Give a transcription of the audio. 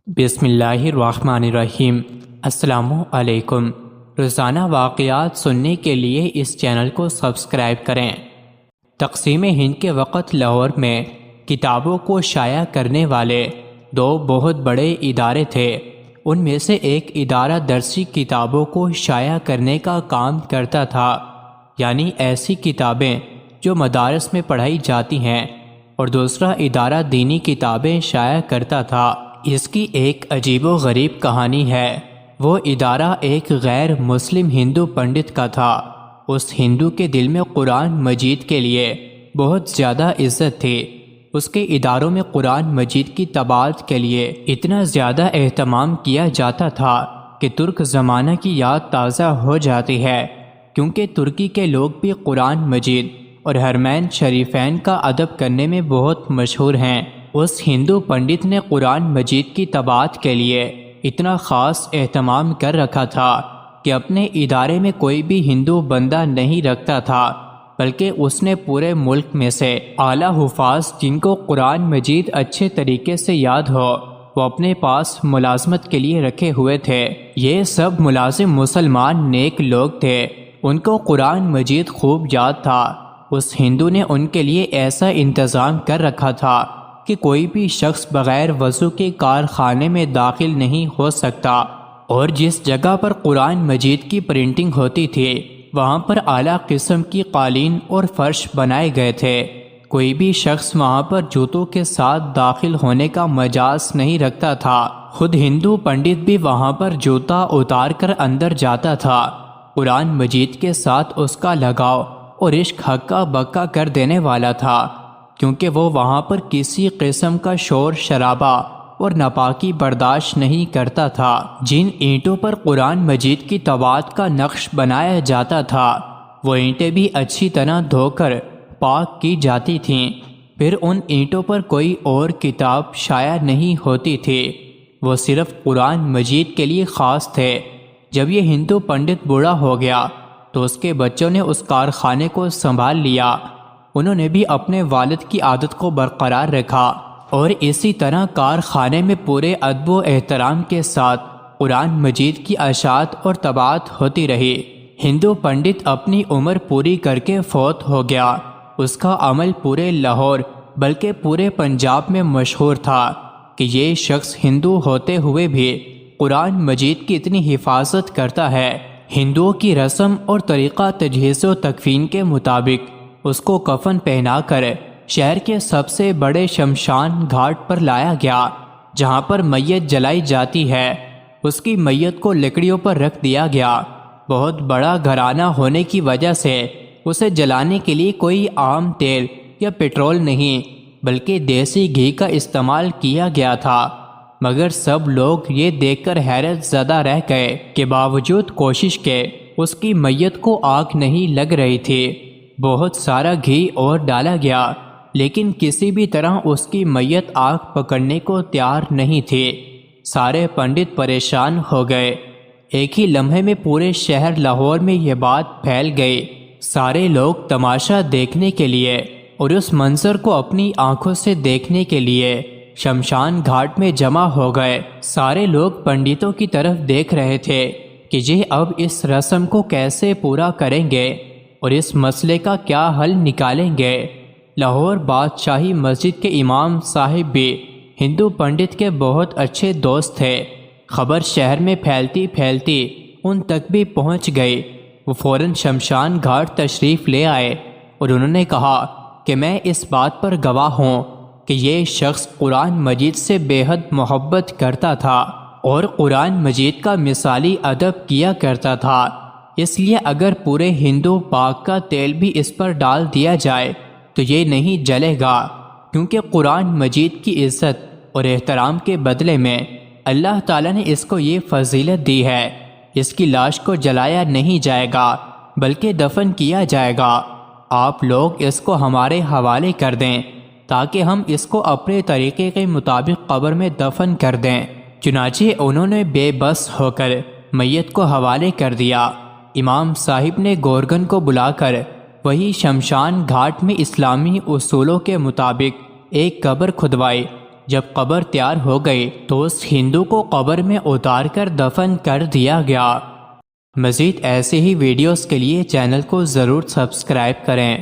بسم اللہ الرحمن الرحیم۔ السلام علیکم۔ روزانہ واقعات سننے کے لیے اس چینل کو سبسکرائب کریں۔ تقسیم ہند کے وقت لاہور میں کتابوں کو شائع کرنے والے دو بہت بڑے ادارے تھے۔ ان میں سے ایک ادارہ درسی کتابوں کو شائع کرنے کا کام کرتا تھا، یعنی ایسی کتابیں جو مدارس میں پڑھائی جاتی ہیں، اور دوسرا ادارہ دینی کتابیں شائع کرتا تھا۔ اس کی ایک عجیب و غریب کہانی ہے۔ وہ ادارہ ایک غیر مسلم ہندو پنڈت کا تھا۔ اس ہندو کے دل میں قرآن مجید کے لیے بہت زیادہ عزت تھی۔ اس کے اداروں میں قرآن مجید کی طباعت کے لیے اتنا زیادہ اہتمام کیا جاتا تھا کہ ترک زمانہ کی یاد تازہ ہو جاتی ہے، کیونکہ ترکی کے لوگ بھی قرآن مجید اور حرمین شریفین کا ادب کرنے میں بہت مشہور ہیں۔ اس ہندو پنڈت نے قرآن مجید کی طباعت کے لیے اتنا خاص اہتمام کر رکھا تھا کہ اپنے ادارے میں کوئی بھی ہندو بندہ نہیں رکھتا تھا، بلکہ اس نے پورے ملک میں سے اعلیٰ حفاظ جن کو قرآن مجید اچھے طریقے سے یاد ہو وہ اپنے پاس ملازمت کے لیے رکھے ہوئے تھے۔ یہ سب ملازم مسلمان نیک لوگ تھے، ان کو قرآن مجید خوب یاد تھا۔ اس ہندو نے ان کے لیے ایسا انتظام کر رکھا تھا کہ کوئی بھی شخص بغیر وضو کے کارخانے میں داخل نہیں ہو سکتا، اور جس جگہ پر قرآن مجید کی پرنٹنگ ہوتی تھی وہاں پر اعلیٰ قسم کی قالین اور فرش بنائے گئے تھے۔ کوئی بھی شخص وہاں پر جوتوں کے ساتھ داخل ہونے کا مجاز نہیں رکھتا تھا۔ خود ہندو پنڈت بھی وہاں پر جوتا اتار کر اندر جاتا تھا۔ قرآن مجید کے ساتھ اس کا لگاؤ اور عشق ہکا بکا کر دینے والا تھا، کیونکہ وہ وہاں پر کسی قسم کا شور شرابہ اور ناپاکی برداشت نہیں کرتا تھا۔ جن اینٹوں پر قرآن مجید کی طباعت کا نقش بنایا جاتا تھا وہ اینٹیں بھی اچھی طرح دھو کر پاک کی جاتی تھیں، پھر ان اینٹوں پر کوئی اور کتاب شائع نہیں ہوتی تھی، وہ صرف قرآن مجید کے لیے خاص تھے۔ جب یہ ہندو پنڈت بوڑھا ہو گیا تو اس کے بچوں نے اس کارخانے کو سنبھال لیا۔ انہوں نے بھی اپنے والد کی عادت کو برقرار رکھا اور اسی طرح کارخانے میں پورے ادب و احترام کے ساتھ قرآن مجید کی اشاعت اور طباعت ہوتی رہی۔ ہندو پنڈت اپنی عمر پوری کر کے فوت ہو گیا۔ اس کا عمل پورے لاہور بلکہ پورے پنجاب میں مشہور تھا کہ یہ شخص ہندو ہوتے ہوئے بھی قرآن مجید کی اتنی حفاظت کرتا ہے۔ ہندوؤں کی رسم اور طریقہ تجہیز و تکفین کے مطابق اس کو کفن پہنا کر شہر کے سب سے بڑے شمشان گھاٹ پر لایا گیا، جہاں پر میت جلائی جاتی ہے۔ اس کی میت کو لکڑیوں پر رکھ دیا گیا۔ بہت بڑا گھرانہ ہونے کی وجہ سے اسے جلانے کے لیے کوئی عام تیل یا پٹرول نہیں بلکہ دیسی گھی کا استعمال کیا گیا تھا، مگر سب لوگ یہ دیکھ کر حیرت زدہ رہ گئے کہ باوجود کوشش کے اس کی میت کو آگ نہیں لگ رہی تھی۔ بہت سارا گھی اور ڈالا گیا لیکن کسی بھی طرح اس کی میت آگ پکڑنے کو تیار نہیں تھی۔ سارے پنڈت پریشان ہو گئے۔ ایک ہی لمحے میں پورے شہر لاہور میں یہ بات پھیل گئی۔ سارے لوگ تماشا دیکھنے کے لیے اور اس منظر کو اپنی آنکھوں سے دیکھنے کے لیے شمشان گھاٹ میں جمع ہو گئے۔ سارے لوگ پنڈتوں کی طرف دیکھ رہے تھے کہ یہ اب اس رسم کو کیسے پورا کریں گے اور اس مسئلے کا کیا حل نکالیں گے۔ لاہور بادشاہی مسجد کے امام صاحب بھی ہندو پنڈت کے بہت اچھے دوست تھے۔ خبر شہر میں پھیلتی پھیلتی ان تک بھی پہنچ گئی۔ وہ فوراً شمشان گھاٹ تشریف لے آئے اور انہوں نے کہا کہ میں اس بات پر گواہ ہوں کہ یہ شخص قرآن مجید سے بے حد محبت کرتا تھا اور قرآن مجید کا مثالی ادب کیا کرتا تھا، اس لیے اگر پورے ہندو پاک کا تیل بھی اس پر ڈال دیا جائے تو یہ نہیں جلے گا، کیونکہ قرآن مجید کی عزت اور احترام کے بدلے میں اللہ تعالیٰ نے اس کو یہ فضیلت دی ہے۔ اس کی لاش کو جلایا نہیں جائے گا بلکہ دفن کیا جائے گا۔ آپ لوگ اس کو ہمارے حوالے کر دیں تاکہ ہم اس کو اپنے طریقے کے مطابق قبر میں دفن کر دیں۔ چنانچہ انہوں نے بے بس ہو کر میت کو حوالے کر دیا۔ امام صاحب نے گورگن کو بلا کر وہی شمشان گھاٹ میں اسلامی اصولوں کے مطابق ایک قبر کھدوائی جب قبر تیار ہو گئی تو اس ہندو کو قبر میں اتار کر دفن کر دیا گیا۔ مزید ایسے ہی ویڈیوز کے لیے چینل کو ضرور سبسکرائب کریں۔